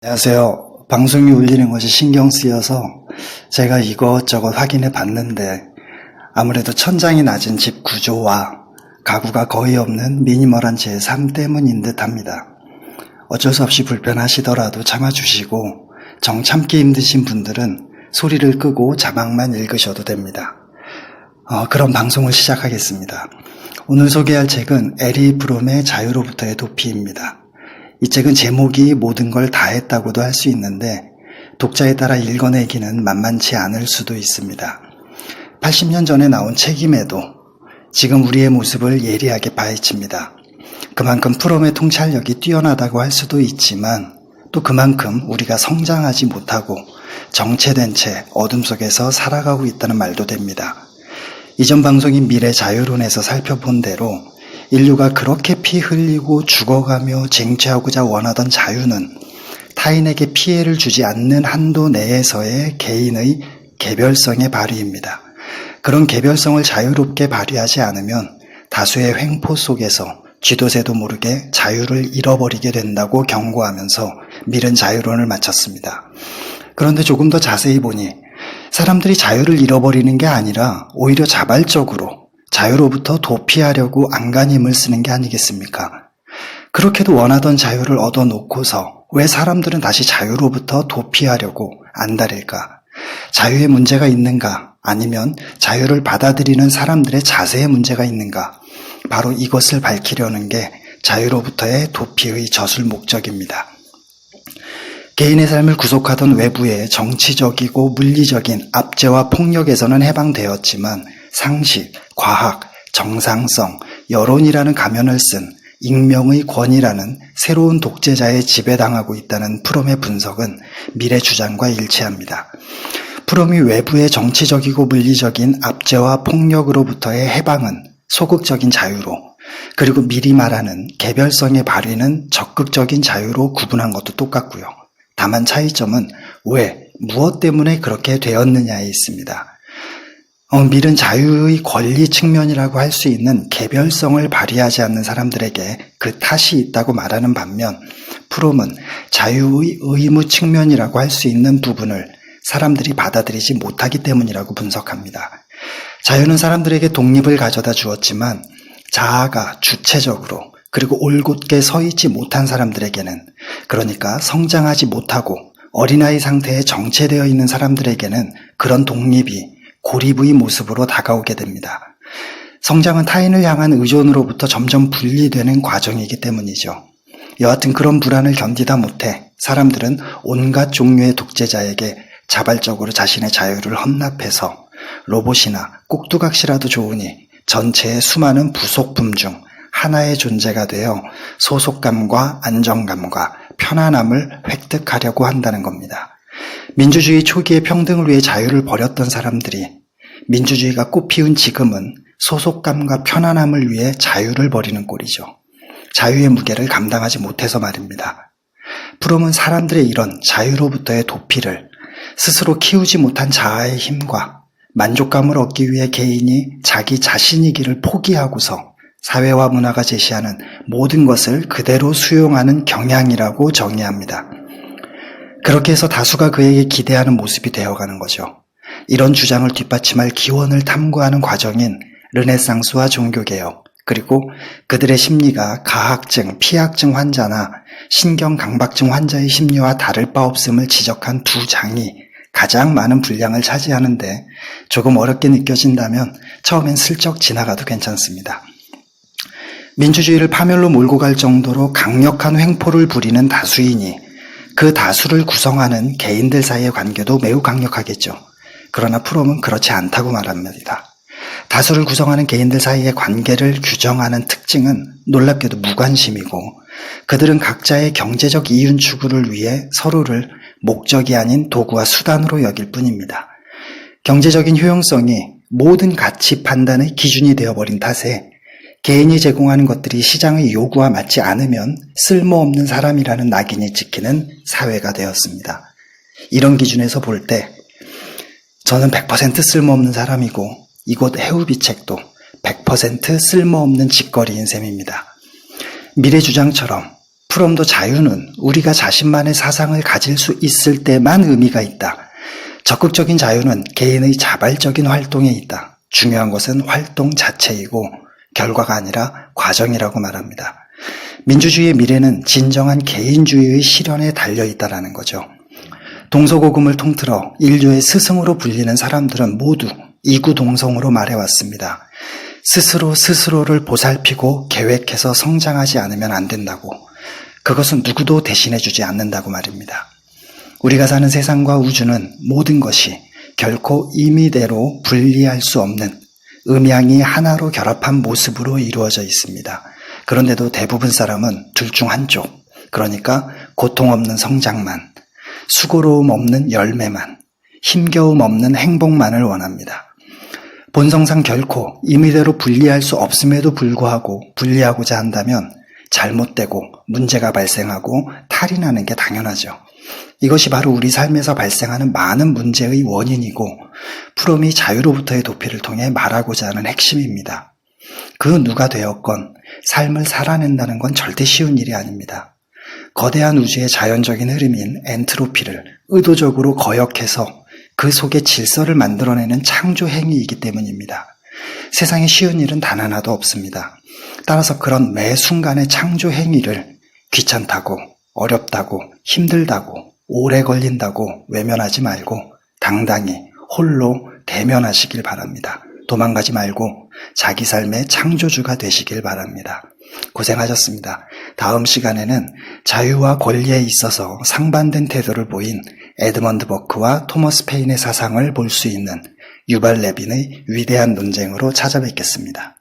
안녕하세요. 방송이 울리는 것이 신경 쓰여서 제가 이것저것 확인해 봤는데 아무래도 천장이 낮은 집 구조와 가구가 거의 없는 미니멀한 제 삶 때문인 듯 합니다. 어쩔 수 없이 불편하시더라도 참아주시고 정 참기 힘드신 분들은 소리를 끄고 자막만 읽으셔도 됩니다. 그럼 방송을 시작하겠습니다. 오늘 소개할 책은 에리 브롬의 자유로부터의 도피입니다. 이 책은 제목이 모든 걸 다 했다고도 할 수 있는데 독자에 따라 읽어내기는 만만치 않을 수도 있습니다. 80년 전에 나온 책임에도 지금 우리의 모습을 예리하게 파헤칩니다. 그만큼 프롬의 통찰력이 뛰어나다고 할 수도 있지만 또 그만큼 우리가 성장하지 못하고 정체된 채 어둠 속에서 살아가고 있다는 말도 됩니다. 이전 방송인 미래 자유론에서 살펴본 대로 인류가 그렇게 피 흘리고 죽어가며 쟁취하고자 원하던 자유는 타인에게 피해를 주지 않는 한도 내에서의 개인의 개별성의 발휘입니다. 그런 개별성을 자유롭게 발휘하지 않으면 다수의 횡포 속에서 쥐도새도 모르게 자유를 잃어버리게 된다고 경고하면서 미른 자유론을 마쳤습니다. 그런데 조금 더 자세히 보니 사람들이 자유를 잃어버리는 게 아니라 오히려 자발적으로 자유로부터 도피하려고 안간 힘을 쓰는 게 아니겠습니까? 그렇게도 원하던 자유를 얻어놓고서 왜 사람들은 다시 자유로부터 도피하려고 안달일까? 자유에 문제가 있는가? 아니면 자유를 받아들이는 사람들의 자세에 문제가 있는가? 바로 이것을 밝히려는 게 자유로부터의 도피의 저술 목적입니다. 개인의 삶을 구속하던 외부의 정치적이고 물리적인 압제와 폭력에서는 해방되었지만 상식, 과학, 정상성, 여론이라는 가면을 쓴 익명의 권위라는 새로운 독재자에 지배당하고 있다는 프롬의 분석은 미래 주장과 일치합니다. 프롬이 외부의 정치적이고 물리적인 압제와 폭력으로부터의 해방은 소극적인 자유로, 그리고 미리 말하는 개별성의 발휘는 적극적인 자유로 구분한 것도 똑같고요. 다만 차이점은 왜, 무엇 때문에 그렇게 되었느냐에 있습니다. 밀은 자유의 권리 측면이라고 할 수 있는 개별성을 발휘하지 않는 사람들에게 그 탓이 있다고 말하는 반면 프롬은 자유의 의무 측면이라고 할 수 있는 부분을 사람들이 받아들이지 못하기 때문이라고 분석합니다. 자유는 사람들에게 독립을 가져다 주었지만 자아가 주체적으로 그리고 올곧게 서 있지 못한 사람들에게는, 그러니까 성장하지 못하고 어린아이 상태에 정체되어 있는 사람들에게는 그런 독립이 고립의 모습으로 다가오게 됩니다. 성장은 타인을 향한 의존으로부터 점점 분리되는 과정이기 때문이죠. 여하튼 그런 불안을 견디다 못해 사람들은 온갖 종류의 독재자에게 자발적으로 자신의 자유를 헌납해서 로봇이나 꼭두각시라도 좋으니 전체의 수많은 부속품 중 하나의 존재가 되어 소속감과 안정감과 편안함을 획득하려고 한다는 겁니다. 민주주의 초기에 평등을 위해 자유를 버렸던 사람들이 민주주의가 꽃피운 지금은 소속감과 편안함을 위해 자유를 버리는 꼴이죠. 자유의 무게를 감당하지 못해서 말입니다. 프롬은 사람들의 이런 자유로부터의 도피를 스스로 키우지 못한 자아의 힘과 만족감을 얻기 위해 개인이 자기 자신이기를 포기하고서 사회와 문화가 제시하는 모든 것을 그대로 수용하는 경향이라고 정의합니다. 그렇게 해서 다수가 그에게 기대하는 모습이 되어가는 거죠. 이런 주장을 뒷받침할 기원을 탐구하는 과정인 르네상스와 종교개혁, 그리고 그들의 심리가 가학증, 피학증 환자나 신경강박증 환자의 심리와 다를 바 없음을 지적한 두 장이 가장 많은 분량을 차지하는데 조금 어렵게 느껴진다면 처음엔 슬쩍 지나가도 괜찮습니다. 민주주의를 파멸로 몰고 갈 정도로 강력한 횡포를 부리는 다수이니 그 다수를 구성하는 개인들 사이의 관계도 매우 강력하겠죠. 그러나 프롬은 그렇지 않다고 말합니다. 다수를 구성하는 개인들 사이의 관계를 규정하는 특징은 놀랍게도 무관심이고 그들은 각자의 경제적 이윤 추구를 위해 서로를 목적이 아닌 도구와 수단으로 여길 뿐입니다. 경제적인 효용성이 모든 가치 판단의 기준이 되어버린 탓에 개인이 제공하는 것들이 시장의 요구와 맞지 않으면 쓸모없는 사람이라는 낙인이 찍히는 사회가 되었습니다. 이런 기준에서 볼 때 저는 100% 쓸모없는 사람이고 이곳 해우비책도 100% 쓸모없는 짓거리인 셈입니다. 미래 주장처럼 프롬도 자유는 우리가 자신만의 사상을 가질 수 있을 때만 의미가 있다. 적극적인 자유는 개인의 자발적인 활동에 있다. 중요한 것은 활동 자체이고 결과가 아니라 과정이라고 말합니다. 민주주의의 미래는 진정한 개인주의의 실현에 달려있다라는 거죠. 동서고금을 통틀어 인류의 스승으로 불리는 사람들은 모두 이구동성으로 말해왔습니다. 스스로를 보살피고 계획해서 성장하지 않으면 안 된다고. 그것은 누구도 대신해주지 않는다고 말입니다. 우리가 사는 세상과 우주는 모든 것이 결코 임의대로 분리할 수 없는 음양이 하나로 결합한 모습으로 이루어져 있습니다. 그런데도 대부분 사람은 둘 중 한쪽, 그러니까 고통 없는 성장만, 수고로움 없는 열매만, 힘겨움 없는 행복만을 원합니다. 본성상 결코 임의대로 분리할 수 없음에도 불구하고 분리하고자 한다면 잘못되고 문제가 발생하고 탈이 나는 게 당연하죠. 이것이 바로 우리 삶에서 발생하는 많은 문제의 원인이고 프롬이 자유로부터의 도피를 통해 말하고자 하는 핵심입니다. 그 누가 되었건 삶을 살아낸다는 건 절대 쉬운 일이 아닙니다. 거대한 우주의 자연적인 흐름인 엔트로피를 의도적으로 거역해서 그 속에 질서를 만들어내는 창조 행위이기 때문입니다. 세상에 쉬운 일은 단 하나도 없습니다. 따라서 그런 매 순간의 창조 행위를 귀찮다고, 어렵다고, 힘들다고, 오래 걸린다고 외면하지 말고 당당히 홀로 대면하시길 바랍니다. 도망가지 말고 자기 삶의 창조주가 되시길 바랍니다. 고생하셨습니다. 다음 시간에는 자유와 권리에 있어서 상반된 태도를 보인 에드먼드 버크와 토머스 페인의 사상을 볼 수 있는 유발 레빈의 위대한 논쟁으로 찾아뵙겠습니다.